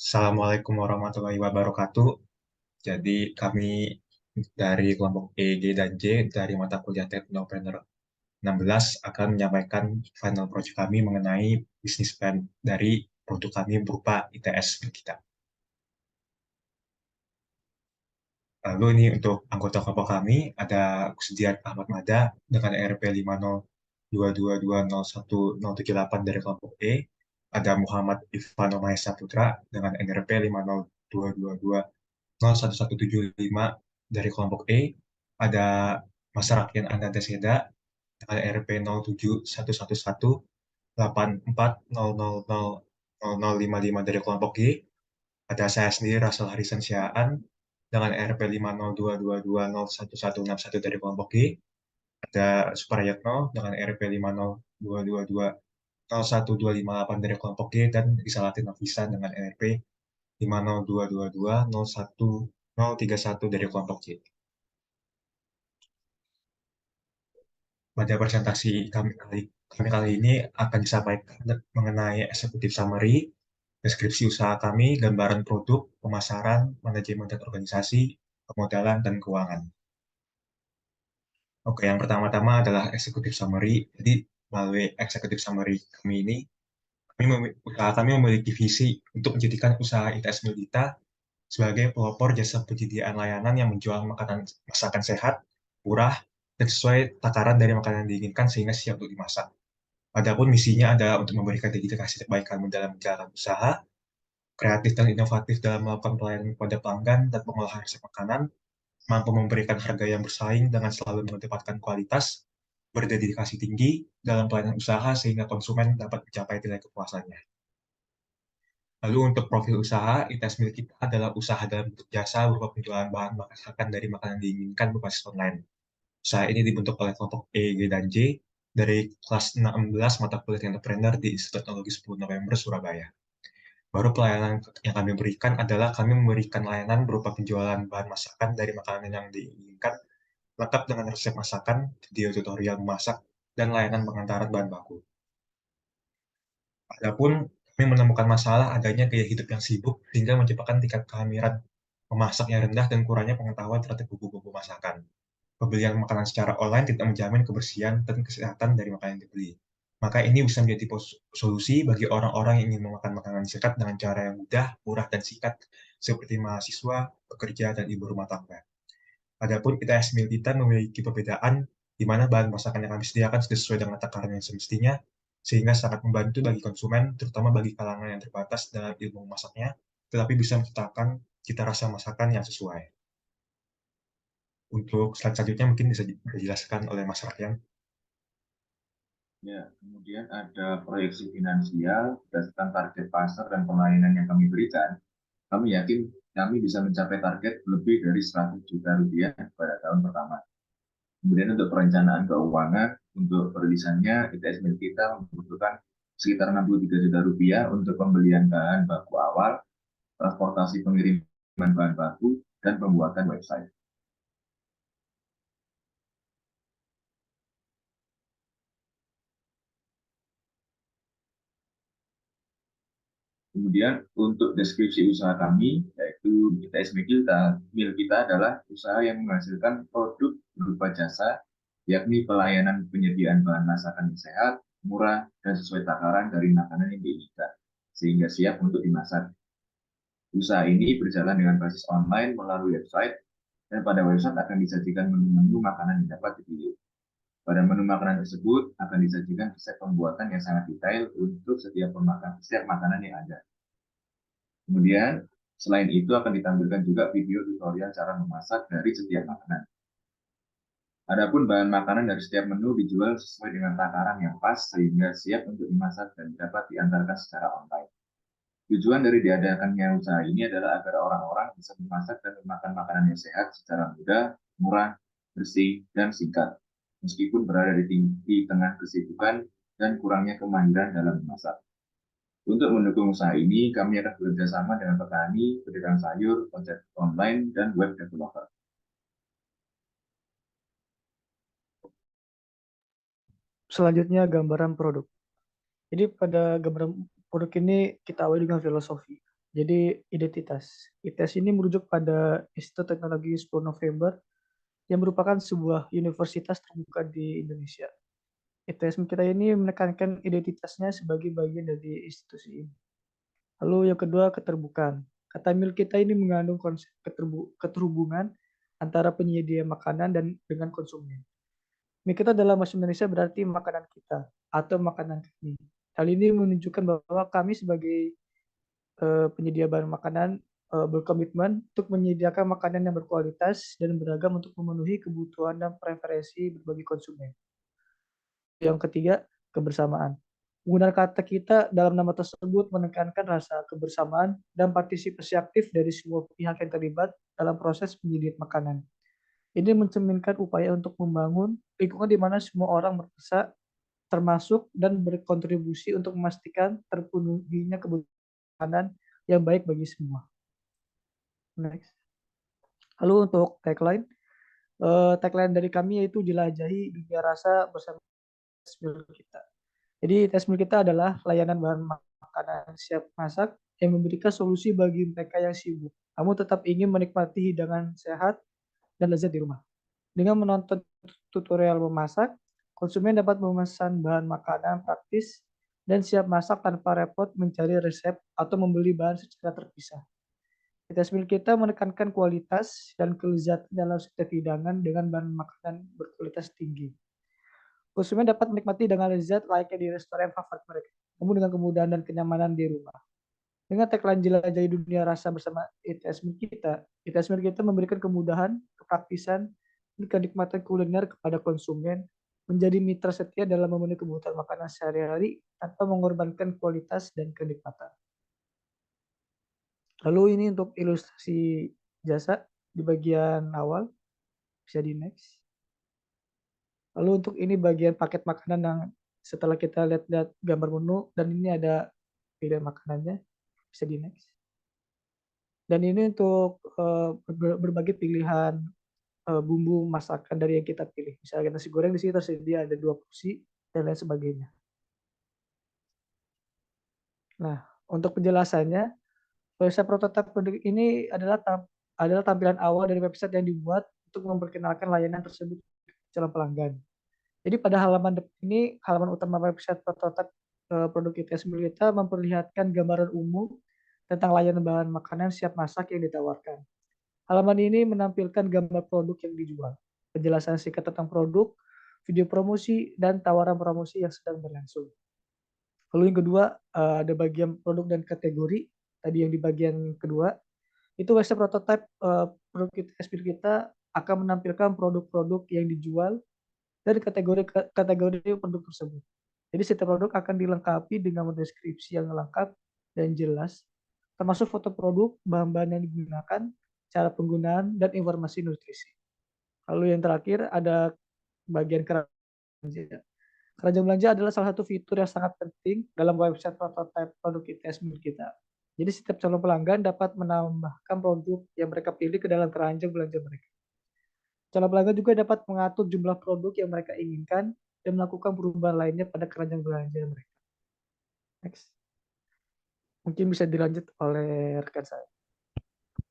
Assalamualaikum warahmatullahi wabarakatuh. Jadi kami dari kelompok E, G, dan J dari mata kuliah Technopreneur 16 akan menyampaikan final project kami mengenai bisnis plan dari produk kami berupa ITS kita. Lalu ini untuk anggota kelompok kami ada Kusdian Ahmad Mada dengan ERP 502220178 dari kelompok E, ada Muhammad Ivano Mahesa Putra dengan NRP 50222011175 dari kelompok E, ada Mas Rakian Ananda Seda dengan RP 071118400000055 dari kelompok G, ada saya sendiri Russell Harrison Siaan dengan RP 50222211161 dari kelompok G, ada Suprayatno dengan RP 50222011258 dari kelompok G, dan Risalatin Nafisa dengan RP 50222011031 dari kelompok C. Pada presentasi kami kali ini akan disampaikan mengenai executive summary, deskripsi usaha kami, gambaran produk, pemasaran, manajemen dan organisasi, pemodalan, dan keuangan. Oke, yang pertama-tama adalah executive summary. Jadi, melalui executive summary kami ini, usaha kami memiliki visi untuk menjadikan usaha ITS Milita sebagai pelopor jasa penyediaan layanan yang menjual makanan masakan sehat, murah, dan sesuai takaran dari makanan yang diinginkan sehingga siap untuk dimasak. Adapun misinya adalah untuk memberikan dedikasi terbaik kami dalam menjalankan usaha, kreatif dan inovatif dalam melakukan pelayanan kepada pelanggan dan pengolahan resep makanan, mampu memberikan harga yang bersaing dengan selalu mengedepankan kualitas, berdedikasi tinggi dalam pelayanan usaha sehingga konsumen dapat mencapai nilai kepuasannya. Lalu untuk profil usaha, ITS milik kita adalah usaha dalam bentuk jasa berupa penjualan bahan masakan dari makanan yang diinginkan berbasis online. Usaha ini dibentuk oleh kelompok E, G, dan J dari kelas 16 mata kuliah entrepreneur di Institut Teknologi 10 November, Surabaya. Baru pelayanan yang kami berikan adalah kami memberikan layanan berupa penjualan bahan masakan dari makanan yang diinginkan, lengkap dengan resep masakan, video tutorial memasak, dan layanan pengantaran bahan baku. Adapun kami menemukan masalah adanya gaya hidup yang sibuk sehingga menyebabkan tingkat kehamilan memasak yang rendah dan kurangnya pengetahuan terhadap bumbu-bumbu masakan. Pembelian makanan secara online tidak menjamin kebersihan dan kesehatan dari makanan yang dibeli. Maka ini bisa menjadi solusi bagi orang-orang yang ingin memakan makanan sehat dengan cara yang mudah, murah, dan singkat, seperti mahasiswa, pekerja, dan ibu rumah tangga. Adapun ITS Milita memiliki perbedaan di mana bahan masakan yang kami sediakan sudah sesuai dengan takaran yang semestinya, sehingga sangat membantu bagi konsumen, terutama bagi kalangan yang terbatas dalam ilmu memasaknya, tetapi bisa menciptakan cita rasa masakan yang sesuai. Untuk slide selanjutnya mungkin bisa dijelaskan oleh Mas Rakyan. Ya, kemudian ada proyeksi finansial berdasarkan target pasar dan pelayanan yang kami berikan. Kami yakin kami bisa mencapai target lebih dari 100 juta rupiah pada tahun pertama. Kemudian untuk perencanaan keuangan, untuk perilisannya, ITS milik kita membutuhkan sekitar 63 juta rupiah untuk pembelian bahan baku awal, transportasi pengiriman bahan baku, dan pembuatan website. Kemudian untuk deskripsi usaha kami, yaitu ITS milik kita adalah usaha yang menghasilkan produk berupa jasa, yakni pelayanan penyediaan bahan masakan yang sehat, murah, dan sesuai takaran dari makanan yang diinginkan, sehingga siap untuk dimasak. Usaha ini berjalan dengan basis online melalui website, dan pada website akan disajikan menu-menu makanan yang dapat dipilih. Pada menu makanan tersebut akan disajikan resep pembuatan yang sangat detail untuk setiap makanan yang ada. Kemudian, selain itu akan ditampilkan juga video tutorial cara memasak dari setiap makanan. Adapun bahan makanan dari setiap menu dijual sesuai dengan takaran yang pas sehingga siap untuk dimasak dan dapat diantarkan secara online. Tujuan dari diadakannya usaha ini adalah agar orang-orang bisa memasak dan memakan makanan yang sehat secara mudah, murah, bersih, dan singkat, meskipun berada di tengah kesibukan dan kurangnya kemahiran dalam memasak. Untuk mendukung usaha ini, kami akan bekerja sama dengan petani, pedagang sayur, ojek online, dan web developer. Selanjutnya gambaran produk. Jadi pada gambaran produk ini kita awali dengan filosofi. Jadi identitas. ITS ini merujuk pada Institut Teknologi 10 November yang merupakan sebuah universitas terbuka di Indonesia. ITS kita ini menekankan identitasnya sebagai bagian dari institusi ini. Lalu yang kedua, keterbukaan. Kata mil kita ini mengandung konsep keterhubungan antara penyedia makanan dan dengan konsumen. Mil kita dalam bahasa Indonesia berarti makanan kita atau makanan kami. Hal ini menunjukkan bahwa kami sebagai penyedia bahan makanan berkomitmen untuk menyediakan makanan yang berkualitas dan beragam untuk memenuhi kebutuhan dan preferensi berbagai konsumen. Yang ketiga, kebersamaan. Penggunaan kata kita dalam nama tersebut menekankan rasa kebersamaan dan partisipasi aktif dari semua pihak yang terlibat dalam proses penyediaan makanan. Ini mencerminkan upaya untuk membangun lingkungan di mana semua orang merasa termasuk dan berkontribusi untuk memastikan terpenuhinya kebutuhan yang baik bagi semua. Next. Lalu untuk tagline dari kami yaitu jelajahi dunia rasa bersama Tesmil kita. Jadi Tesmil kita adalah layanan bahan makanan siap masak yang memberikan solusi bagi mereka yang sibuk, namun tetap ingin menikmati hidangan sehat dan lezat di rumah. Dengan menonton tutorial memasak, konsumen dapat memesan bahan makanan praktis dan siap masak tanpa repot mencari resep atau membeli bahan secara terpisah. Tesmil kita menekankan kualitas dan kelezatan dalam setiap hidangan dengan bahan makanan berkualitas tinggi. Konsumen dapat menikmati dengan lezat layaknya di restoran favorit mereka, namun dengan kemudahan dan kenyamanan di rumah. Dengan tagline jelajahi dunia rasa bersama ITS Meal kita memberikan kemudahan, kepraktisan, dan kenikmatan kuliner kepada konsumen, menjadi mitra setia dalam memenuhi kebutuhan makanan sehari-hari tanpa mengorbankan kualitas dan kenikmatan. Lalu ini untuk ilustrasi jasa di bagian awal, bisa di next. Lalu untuk ini bagian paket makanan yang setelah kita lihat-lihat gambar menu dan ini ada pilihan makanannya, bisa di next. Dan ini untuk berbagai pilihan bumbu masakan dari yang kita pilih. Misalnya nasi goreng di sini tersedia ada 2 porsi dan lain sebagainya. Nah, untuk penjelasannya, website prototipe produk ini adalah tampilan awal dari website yang dibuat untuk memperkenalkan layanan tersebut ke calon pelanggan. Jadi pada halaman utama website prototipe produk ITS kita memperlihatkan gambaran umum tentang layanan bahan makanan siap masak yang ditawarkan. Halaman ini menampilkan gambar produk yang dijual, penjelasan singkat tentang produk, video promosi, dan tawaran promosi yang sedang berlangsung. Lalu yang kedua, ada bagian produk dan kategori. Tadi yang di bagian kedua, itu website prototipe produk kita akan menampilkan produk-produk yang dijual dari kategori produk tersebut. Jadi setiap produk akan dilengkapi dengan deskripsi yang lengkap dan jelas, termasuk foto produk, bahan-bahan yang digunakan, cara penggunaan, dan informasi nutrisi. Lalu yang terakhir ada bagian keranjang belanja. Keranjang belanja adalah salah satu fitur yang sangat penting dalam website prototipe produk ITS milik kita. Jadi setiap calon pelanggan dapat menambahkan produk yang mereka pilih ke dalam keranjang belanja mereka. Calon pelanggan juga dapat mengatur jumlah produk yang mereka inginkan dan melakukan perubahan lainnya pada keranjang belanja mereka. Next. Mungkin bisa dilanjut oleh rekan saya.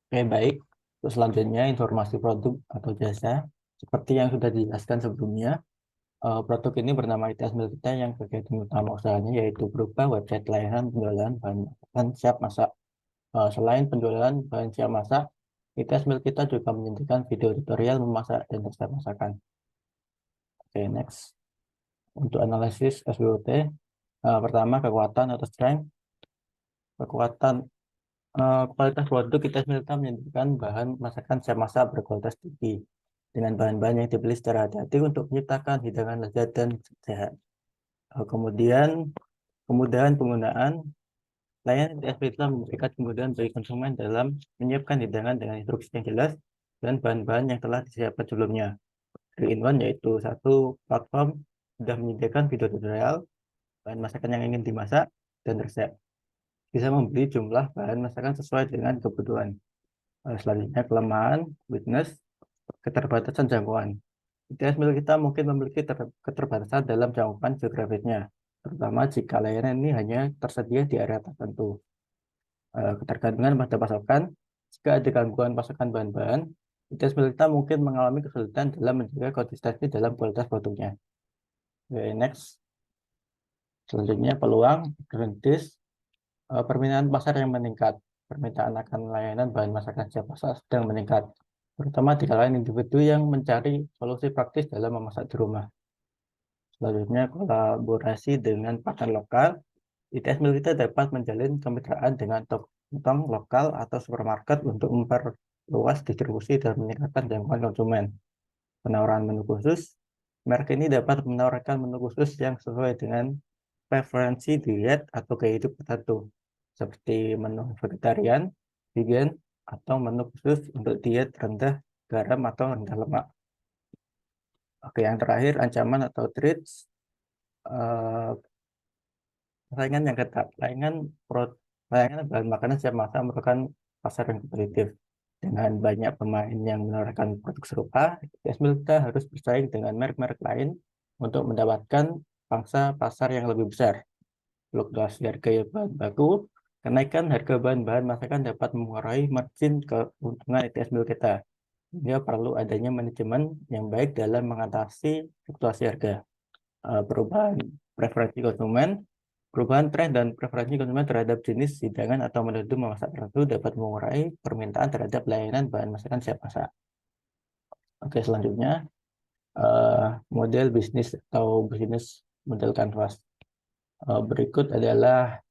Oke, baik. Terus selanjutnya informasi produk atau jasa. Seperti yang sudah dijelaskan sebelumnya, produk ini bernama ITS Meal Kita yang kegiatan utama usahanya yaitu berupa website layanan penjualan bahan siap masak. Selain penjualan bahan siap masak, ITS Meal Kita juga menyediakan video tutorial memasak dan resep masakan. Oke, next. Untuk analisis SWOT, pertama kekuatan atau strength. Kekuatan kualitas produk ITS Meal Kita menyediakan bahan masakan siap masak berkualitas tinggi dengan bahan-bahan yang dipilih secara hati-hati untuk menciptakan hidangan lezat dan sehat. Kemudian kemudahan penggunaan. Layanan ITS Meal Kita memberikan kemudahan bagi konsumen dalam menyiapkan hidangan dengan instruksi yang jelas dan bahan-bahan yang telah disiapkan sebelumnya. 3-in-1 yaitu satu platform sudah menyediakan video tutorial, bahan masakan yang ingin dimasak, dan resep. Bisa membeli jumlah bahan masakan sesuai dengan kebutuhan. Selanjutnya kelemahan, weakness, keterbatasan jangkauan. ITS Meal Kita mungkin memiliki keterbatasan dalam jangkauan geografisnya, terutama jika layanan ini hanya tersedia di area tertentu. ketergantungan pada pasokan. Jika ada gangguan pasokan bahan-bahan, ITS milik kita mungkin mengalami kesulitan dalam menjaga konsistensi dalam kualitas produknya. Oke, next. Selanjutnya peluang opportunities. Permintaan pasar yang meningkat. Permintaan akan layanan bahan masakan siap masak sedang meningkat, terutama di kalangan individu yang mencari solusi praktis dalam memasak di rumah. Selanjutnya, kolaborasi dengan partner lokal. ITS milik kita dapat menjalin kemitraan dengan tong lokal atau supermarket untuk memperluas distribusi dan meningkatkan jangkauan konsumen. Penawaran menu khusus. Merek ini dapat menawarkan menu khusus yang sesuai dengan preferensi diet atau gaya hidup tertentu, seperti menu vegetarian, vegan, atau menu khusus untuk diet rendah garam atau rendah lemak. Oke, yang terakhir, ancaman atau threats. Saingan yang ketat. Saingan bahan makanan siap masak merupakan pasar yang kompetitif. Dengan banyak pemain yang menawarkan produk serupa, ITS kita harus bersaing dengan merek-merek lain untuk mendapatkan pangsa pasar yang lebih besar. Fluktuasi harga bahan baku, kenaikan harga bahan-bahan masakan dapat mengurangi margin keuntungan ITS kita. Hingga perlu adanya manajemen yang baik dalam mengatasi fluktuasi harga. Perubahan preferensi konsumen. Perubahan tren dan preferensi konsumen terhadap jenis hidangan atau menu memasak tertentu dapat mengurangi permintaan terhadap layanan bahan masakan siap masak. Oke, selanjutnya model bisnis atau bisnis model canvas. Berikut adalah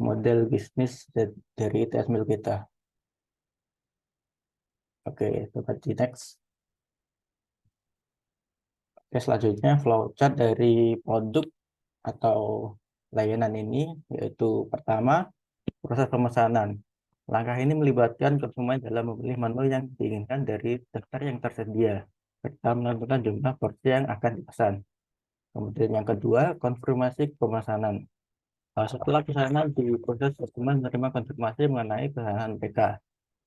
model bisnis dari ITS milik kita. Oke, seperti next. Oke, selanjutnya flowchart dari produk atau layanan ini, yaitu pertama, proses pemesanan. Langkah ini melibatkan konsumen dalam memilih menu yang diinginkan dari daftar yang tersedia, serta menentukan jumlah porsi yang akan dipesan. Kemudian yang kedua, konfirmasi pemesanan. Setelah pesanan diproses, konsumen menerima konfirmasi mengenai pesanan mereka.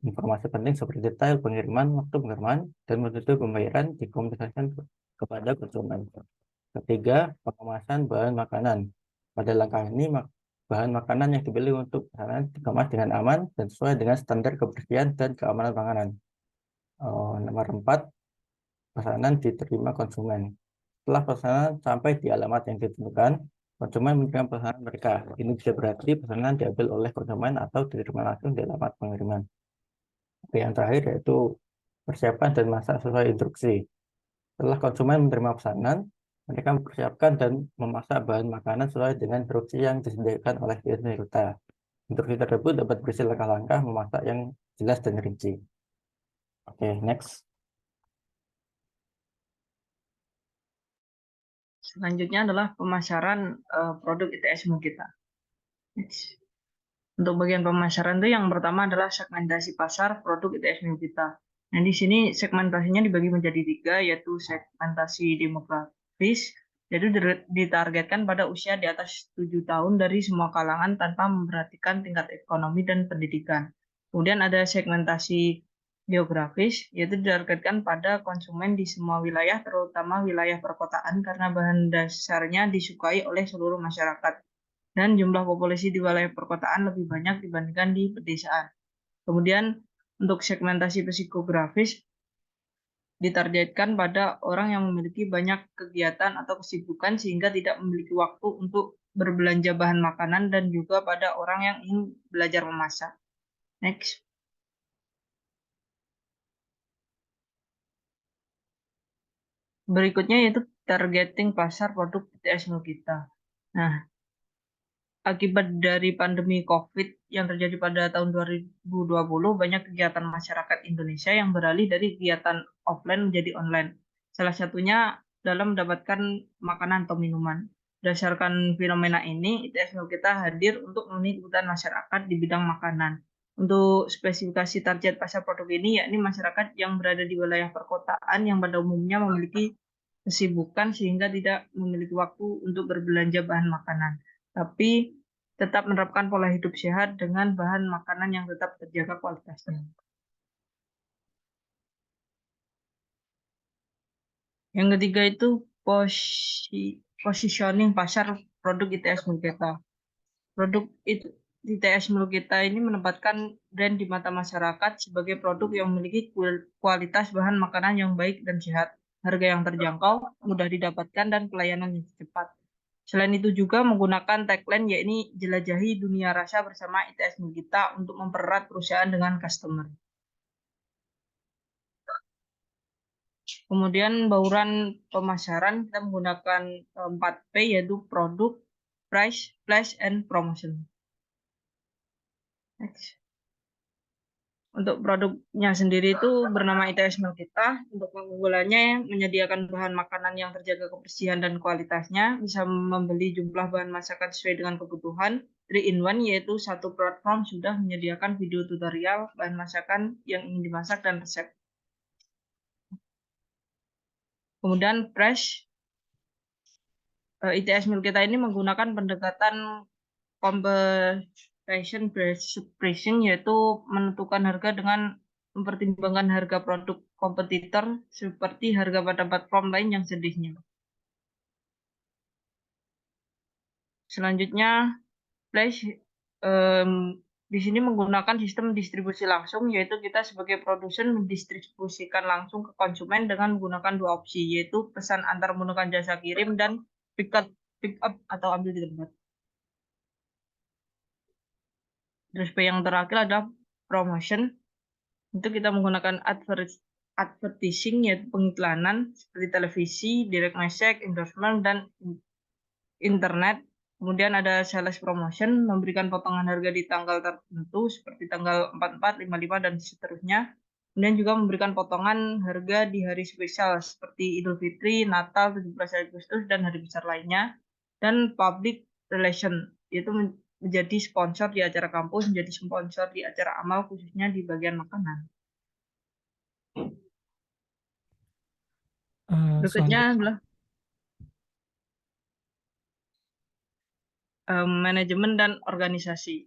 Informasi penting seperti detail pengiriman, waktu pengiriman, dan metode pembayaran dikomunikasikan kepada konsumen. Ketiga, pengemasan bahan makanan. Pada langkah ini, bahan makanan yang dibeli untuk pesanan dikemas dengan aman dan sesuai dengan standar kebersihan dan keamanan panganan. Nomor 4, pesanan diterima konsumen. Setelah pesanan sampai di alamat yang ditentukan, konsumen menerima pesanan mereka. Ini bisa berarti pesanan diambil oleh konsumen atau diterima langsung di alamat pengiriman. Oke, yang terakhir yaitu persiapan dan masak sesuai instruksi. Setelah konsumen menerima pesanan, mereka mempersiapkan dan memasak bahan makanan sesuai dengan instruksi yang disediakan oleh kita. Instruksi tersebut dapat berisi langkah-langkah memasak yang jelas dan rinci. Oke, next. Selanjutnya adalah pemasaran produk ITS-mu kita. Next. Untuk bagian pemasaran itu yang pertama adalah segmentasi pasar produk ITS-mu kita. Nah, di sini segmentasinya dibagi menjadi 3, yaitu segmentasi demografis, yaitu ditargetkan pada usia di atas 7 tahun dari semua kalangan tanpa memperhatikan tingkat ekonomi dan pendidikan. Kemudian ada segmentasi geografis, yaitu ditargetkan pada konsumen di semua wilayah, terutama wilayah perkotaan, karena bahan dasarnya disukai oleh seluruh masyarakat. Dan jumlah populasi di wilayah perkotaan lebih banyak dibandingkan di pedesaan. Kemudian untuk segmentasi psikografis ditargetkan pada orang yang memiliki banyak kegiatan atau kesibukan sehingga tidak memiliki waktu untuk berbelanja bahan makanan dan juga pada orang yang ingin belajar memasak. Next. Berikutnya yaitu targeting pasar produk ITS kita. Nah, akibat dari pandemi COVID yang terjadi pada tahun 2020, banyak kegiatan masyarakat Indonesia yang beralih dari kegiatan offline menjadi online. Salah satunya dalam mendapatkan makanan atau minuman. Berdasarkan fenomena ini, ITS kita hadir untuk memenuhi kebutuhan masyarakat di bidang makanan. Untuk spesifikasi target pasar produk ini, yakni masyarakat yang berada di wilayah perkotaan yang pada umumnya memiliki kesibukan sehingga tidak memiliki waktu untuk berbelanja bahan makanan, tapi tetap menerapkan pola hidup sehat dengan bahan makanan yang tetap terjaga kualitasnya. Yang ketiga itu positioning pasar produk ITS kita. Produk ITS Mil kita ini menempatkan brand di mata masyarakat sebagai produk yang memiliki kualitas bahan makanan yang baik dan sehat, harga yang terjangkau, mudah didapatkan, dan pelayanan yang cepat. Selain itu juga menggunakan tagline yakni jelajahi dunia rasa bersama ITS Mil kita untuk mempererat perusahaan dengan customer. Kemudian bauran pemasaran kita menggunakan 4P yaitu produk, price, place, and promotion. Next. Untuk produknya sendiri itu bernama ITS Mil kita. Untuk keunggulannya menyediakan bahan makanan yang terjaga kebersihan dan kualitasnya, bisa membeli jumlah bahan masakan sesuai dengan kebutuhan. 3-in-1 yaitu satu platform sudah menyediakan video tutorial bahan masakan yang ingin dimasak dan resep. Kemudian price, ITS Mil kita ini menggunakan pendekatan compensation based pricing, yaitu menentukan harga dengan mempertimbangkan harga produk kompetitor seperti harga pada platform lain yang sedihnya. Selanjutnya, Flash di sini menggunakan sistem distribusi langsung, yaitu kita sebagai produsen mendistribusikan langsung ke konsumen dengan menggunakan dua opsi, yaitu pesan antar menggunakan jasa kirim dan pick up atau ambil di tempat. Terus yang terakhir adalah promotion. Itu kita menggunakan advertising, yaitu pengiklanan seperti televisi, direct message, endorsement, dan internet. Kemudian ada sales promotion, memberikan potongan harga di tanggal tertentu seperti tanggal 44, 55, dan seterusnya. Kemudian juga memberikan potongan harga di hari spesial seperti Idul Fitri, Natal, 17 Agustus, dan hari besar lainnya. Dan public relation, yaitu menjadi sponsor di acara kampus, menjadi sponsor di acara amal, khususnya di bagian makanan. Berikutnya adalah manajemen dan organisasi.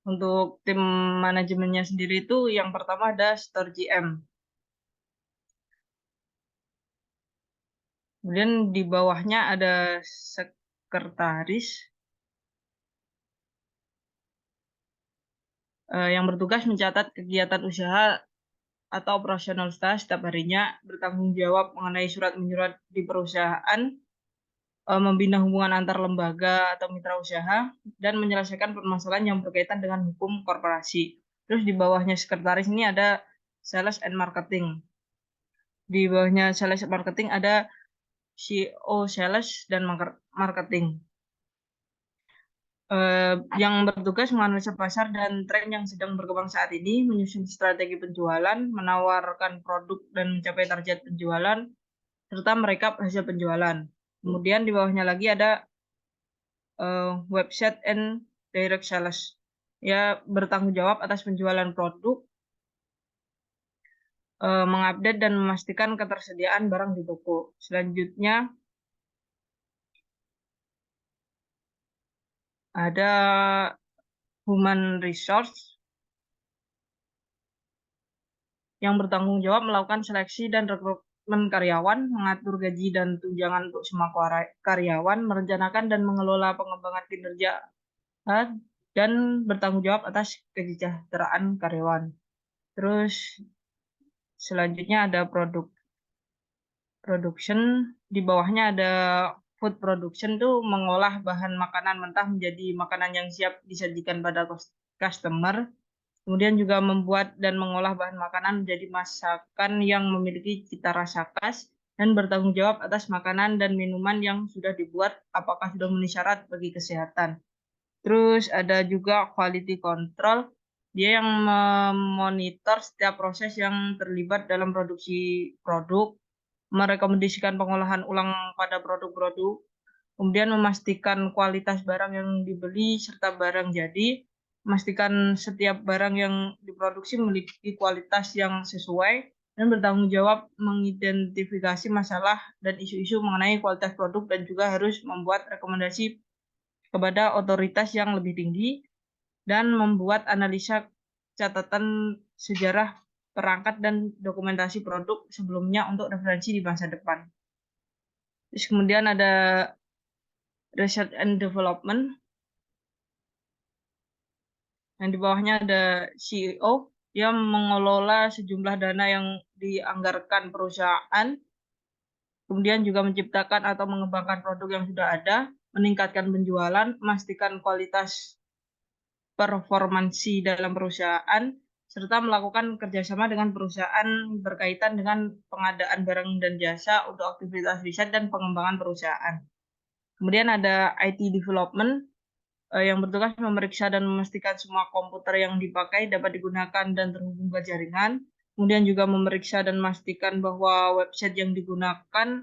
Untuk tim manajemennya sendiri itu yang pertama ada Store GM. Kemudian di bawahnya ada sekretaris yang bertugas mencatat kegiatan usaha atau operasional setiap harinya, bertanggung jawab mengenai surat menyurat di perusahaan, membina hubungan antar lembaga atau mitra usaha, dan menyelesaikan permasalahan yang berkaitan dengan hukum korporasi. Terus di bawahnya sekretaris ini ada sales and marketing. Di bawahnya sales and marketing ada CEO sales dan marketing. Yang bertugas menganalisa pasar dan tren yang sedang berkembang saat ini, menyusun strategi penjualan, menawarkan produk dan mencapai target penjualan, serta merekap hasil penjualan. Kemudian di bawahnya lagi ada website and direct sales. Ya, bertanggung jawab atas penjualan produk, mengupdate dan memastikan ketersediaan barang di toko. Selanjutnya ada human resource yang bertanggung jawab melakukan seleksi dan rekrutmen karyawan, mengatur gaji dan tunjangan untuk semua karyawan, merencanakan dan mengelola pengembangan kinerja, dan bertanggung jawab atas kesejahteraan karyawan. Terus selanjutnya ada production, di bawahnya ada food production, tuh mengolah bahan makanan mentah menjadi makanan yang siap disajikan pada customer. Kemudian juga membuat dan mengolah bahan makanan menjadi masakan yang memiliki cita rasa khas, dan bertanggung jawab atas makanan dan minuman yang sudah dibuat apakah sudah memenuhi syarat bagi kesehatan. Terus ada juga quality control, dia yang memonitor setiap proses yang terlibat dalam produksi produk, merekomendasikan pengolahan ulang pada produk-produk, kemudian memastikan kualitas barang yang dibeli serta barang jadi, memastikan setiap barang yang diproduksi memiliki kualitas yang sesuai, dan bertanggung jawab mengidentifikasi masalah dan isu-isu mengenai kualitas produk, dan juga harus membuat rekomendasi kepada otoritas yang lebih tinggi, dan membuat analisa catatan sejarah perangkat dan dokumentasi produk sebelumnya untuk referensi di masa depan. Terus kemudian ada Research and Development, yang di bawahnya ada CEO yang mengelola sejumlah dana yang dianggarkan perusahaan, kemudian juga menciptakan atau mengembangkan produk yang sudah ada, meningkatkan penjualan, memastikan kualitas performansi dalam perusahaan, serta melakukan kerjasama dengan perusahaan berkaitan dengan pengadaan barang dan jasa untuk aktivitas riset dan pengembangan perusahaan. Kemudian ada IT Development, yang bertugas memeriksa dan memastikan semua komputer yang dipakai dapat digunakan dan terhubung ke jaringan. Kemudian juga memeriksa dan memastikan bahwa website yang digunakan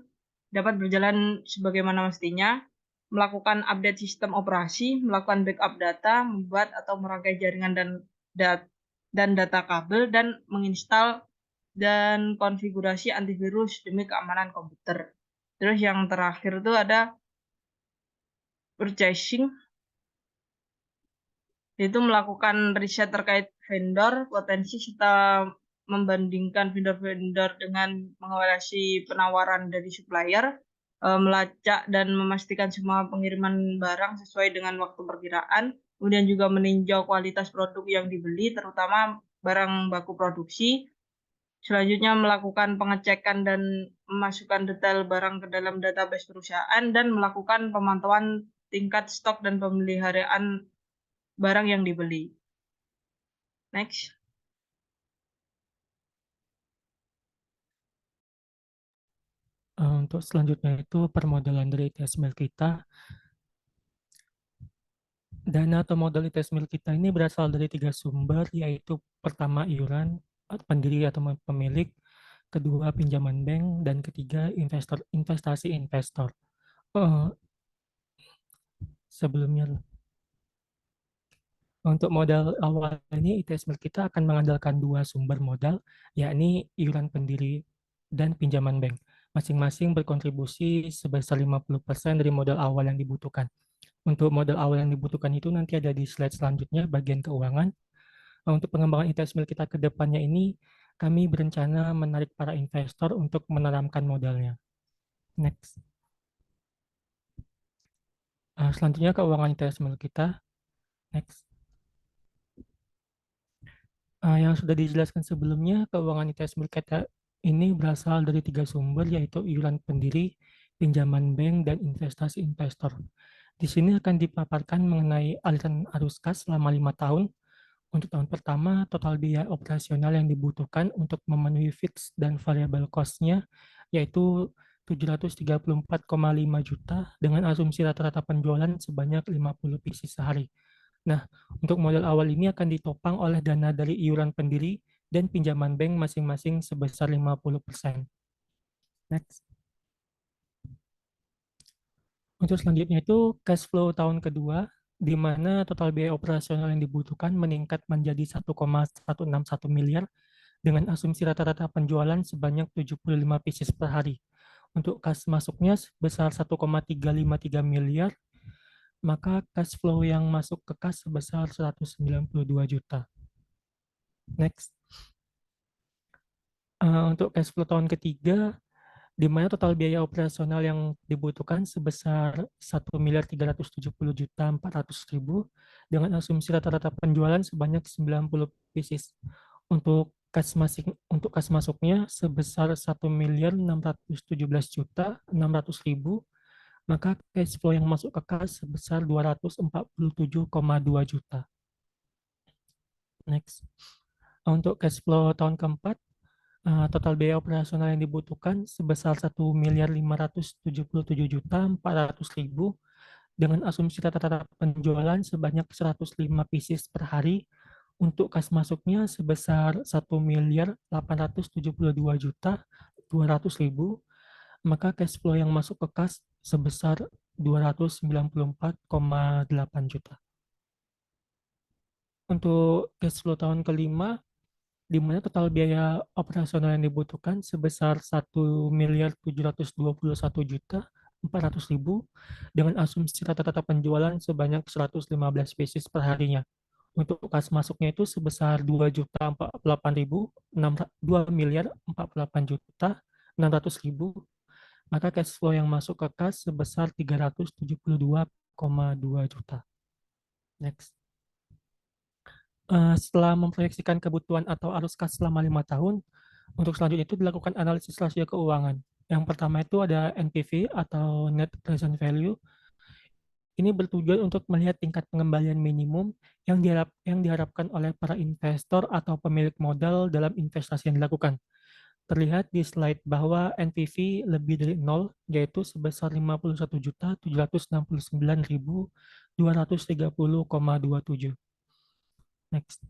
dapat berjalan sebagaimana mestinya, melakukan update sistem operasi, melakukan backup data, membuat atau merangkai jaringan dan data kabel, dan menginstal dan konfigurasi antivirus demi keamanan komputer. Terus yang terakhir itu ada purchasing, yaitu melakukan riset terkait vendor, potensi, serta membandingkan vendor-vendor dengan mengevaluasi penawaran dari supplier, melacak dan memastikan semua pengiriman barang sesuai dengan waktu perkiraan, kemudian juga meninjau kualitas produk yang dibeli, terutama barang baku produksi. Selanjutnya melakukan pengecekan dan memasukkan detail barang ke dalam database perusahaan, dan melakukan pemantauan tingkat stok dan pemeliharaan barang yang dibeli. Next. Untuk selanjutnya itu permodalan dari ITS Mill kita. Dana atau modal ITS Mill kita ini berasal dari 3 sumber, yaitu pertama iuran pendiri atau pemilik, kedua pinjaman bank, dan ketiga investasi investor. Sebelumnya, untuk modal awal ini ITS Mill kita akan mengandalkan 2 sumber modal, yakni iuran pendiri dan pinjaman bank. Masing-masing berkontribusi sebesar 50% dari modal awal yang dibutuhkan. Untuk modal awal yang dibutuhkan itu nanti ada di slide selanjutnya, bagian keuangan. Untuk pengembangan ITS Mill kita ke depannya ini, kami berencana menarik para investor untuk menanamkan modalnya. Next. Selanjutnya keuangan ITS Mill kita. Next. Yang sudah dijelaskan sebelumnya, keuangan ITS Mill kita ini berasal dari 3 sumber, yaitu iuran pendiri, pinjaman bank, dan investasi investor. Di sini akan dipaparkan mengenai aliran arus kas selama 5 tahun. Untuk tahun pertama, total biaya operasional yang dibutuhkan untuk memenuhi fixed dan variable cost-nya yaitu 734,5 juta dengan asumsi rata-rata penjualan sebanyak 50 pieces sehari. Nah, untuk modal awal ini akan ditopang oleh dana dari iuran pendiri dan pinjaman bank masing-masing sebesar 50%. Next. Untuk selanjutnya itu cash flow tahun kedua, di mana total biaya operasional yang dibutuhkan meningkat menjadi 1,161 miliar dengan asumsi rata-rata penjualan sebanyak 75 pieces per hari. Untuk kas masuknya sebesar 1,353 miliar, maka cash flow yang masuk ke kas sebesar 192 juta. Next. Untuk cash flow tahun ketiga, di mana total biaya operasional yang dibutuhkan sebesar 1.370.400.000 dengan asumsi rata-rata penjualan sebanyak 90 pieces. Untuk kas masuknya sebesar 1.617.600.000, maka cash flow yang masuk ke kas sebesar 247,2 juta. Next. Untuk cash flow tahun keempat, total biaya operasional yang dibutuhkan sebesar 1.577.400.000 dengan asumsi rata-rata penjualan sebanyak 105 pieces per hari. Untuk kas masuknya sebesar 1.872.200.000, maka cash flow yang masuk ke kas sebesar 294,8 juta. Untuk cash flow tahun kelima, di mana total biaya operasional yang dibutuhkan sebesar 1.721.400.000 dengan asumsi rata-rata penjualan sebanyak 115 pieces per harinya. Untuk kas masuknya itu sebesar 2.048.000, 2.048.600.000 maka cash flow yang masuk ke kas sebesar 372,2 juta. Next. Setelah memproyeksikan kebutuhan atau arus kas selama 5 tahun, untuk selanjutnya itu dilakukan analisis rasio keuangan. Yang pertama itu ada NPV atau Net Present Value. Ini bertujuan untuk melihat tingkat pengembalian minimum yang diharapkan oleh para investor atau pemilik modal dalam investasi yang dilakukan. Terlihat di slide bahwa NPV lebih dari 0, yaitu sebesar 51.769.230,27. Next.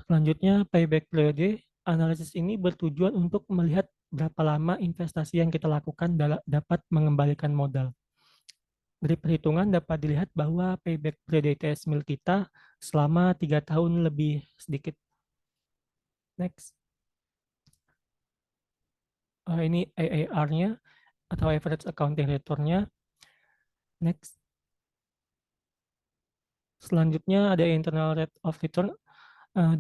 Selanjutnya, payback period. Analisis ini bertujuan untuk melihat berapa lama investasi yang kita lakukan dapat mengembalikan modal. Dari perhitungan dapat dilihat bahwa payback period ITS milik kita selama 3 tahun lebih sedikit. Next. Ini AAR-nya atau average accounting return-nya. Next. Selanjutnya ada internal rate of return,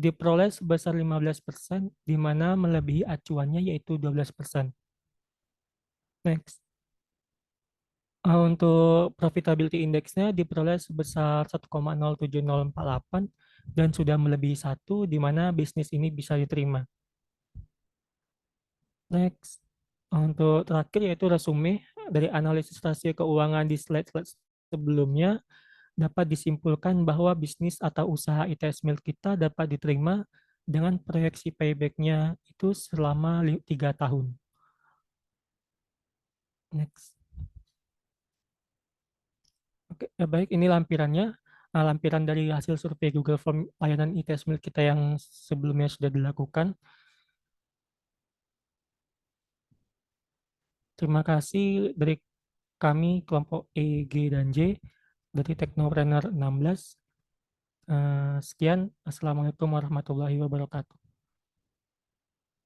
diperoleh sebesar 15%, di mana melebihi acuannya yaitu 12%. Next. Untuk profitability index-nya diperoleh sebesar 1,07048 dan sudah melebihi 1, di mana bisnis ini bisa diterima. Next. Untuk terakhir yaitu resume dari analisis rasio keuangan di slide-slide sebelumnya, dapat disimpulkan bahwa bisnis atau usaha ITS milik kita dapat diterima dengan proyeksi payback-nya itu selama 3 tahun. Next. Oke, baik, ini lampirannya. Lampiran dari hasil survei Google Form layanan ITS milik kita yang sebelumnya sudah dilakukan. Terima kasih dari kami kelompok E, G, dan J dari Teknopreneur 16. Sekian, Assalamualaikum warahmatullahi wabarakatuh.